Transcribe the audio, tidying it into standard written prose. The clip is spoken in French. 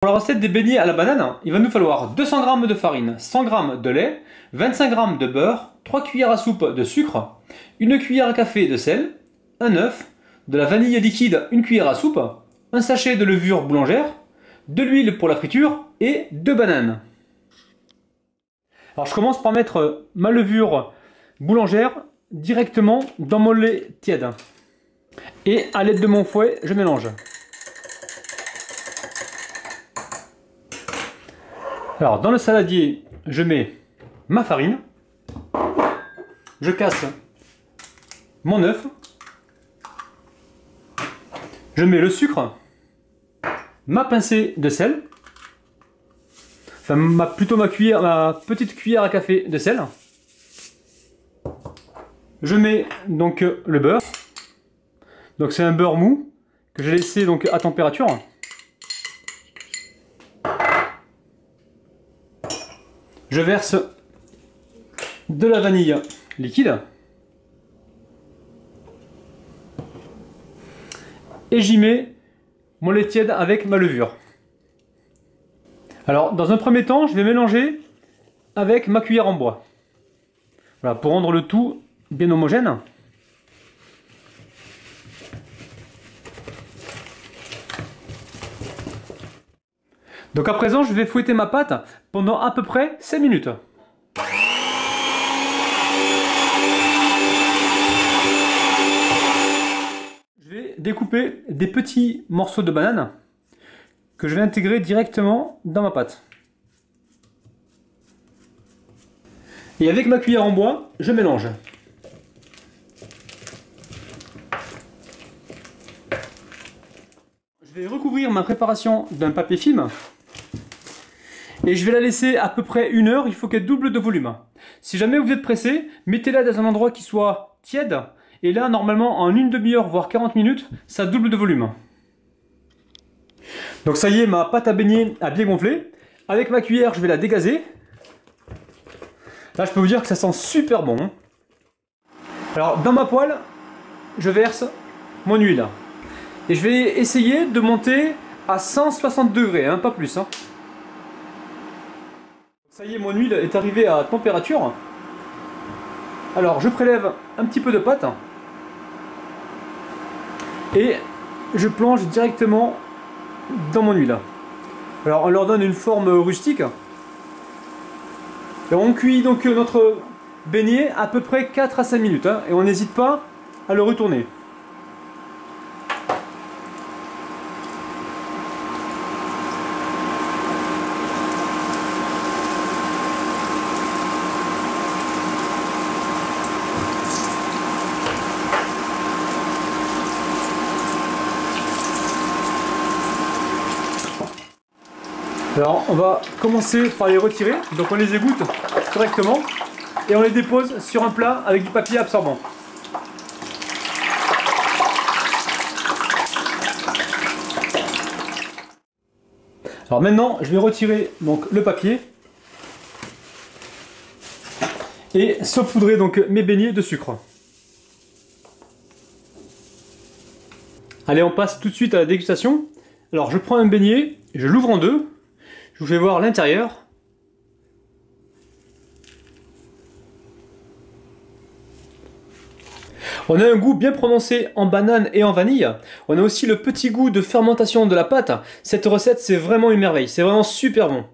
Pour la recette des beignets à la banane, il va nous falloir 200 g de farine, 100 g de lait, 25 g de beurre, 3 cuillères à soupe de sucre, 1 cuillère à café de sel, un œuf, de la vanille liquide 1 cuillère à soupe, un sachet de levure boulangère, de l'huile pour la friture et 2 bananes. Alors je commence par mettre ma levure boulangère directement dans mon lait tiède. Et à l'aide de mon fouet, je mélange. Alors dans le saladier, je mets ma farine, je casse mon œuf, je mets le sucre, ma pincée de sel, enfin plutôt ma petite cuillère à café de sel. Je mets donc le beurre, donc c'est un beurre mou que j'ai laissé donc à température. Je verse de la vanille liquide et j'y mets mon lait tiède avec ma levure. Alors dans un premier temps, je vais mélanger avec ma cuillère en bois. Voilà, pour rendre le tout bien homogène. Donc à présent, je vais fouetter ma pâte pendant à peu près 5 minutes. Je vais découper des petits morceaux de banane que je vais intégrer directement dans ma pâte. Et avec ma cuillère en bois, je mélange. Je vais recouvrir ma préparation d'un papier film. Et je vais la laisser à peu près 1 heure, il faut qu'elle double de volume. Si jamais vous êtes pressé, mettez-la dans un endroit qui soit tiède. Et là, normalement, en une demi-heure, voire 40 minutes, ça double de volume. Donc ça y est, ma pâte à beignets a bien gonflé. Avec ma cuillère, je vais la dégazer. Là, je peux vous dire que ça sent super bon. Alors, dans ma poêle, je verse mon huile. Et je vais essayer de monter à 160 degrés, hein, pas plus. Hein. Ça y est, mon huile est arrivée à température. Alors, je prélève un petit peu de pâte. Et je plonge directement dans mon huile. Alors, on leur donne une forme rustique. Et on cuit donc notre beignet à peu près 4 à 5 minutes. Hein, et on n'hésite pas à le retourner. Alors on va commencer par les retirer, donc on les égoutte correctement et on les dépose sur un plat avec du papier absorbant. Alors maintenant je vais retirer donc le papier et saupoudrer donc mes beignets de sucre. Allez, on passe tout de suite à la dégustation. Alors je prends un beignet, je l'ouvre en deux. Je vous fais voir l'intérieur. On a un goût bien prononcé en banane et en vanille. On a aussi le petit goût de fermentation de la pâte. Cette recette, c'est vraiment une merveille. C'est vraiment super bon.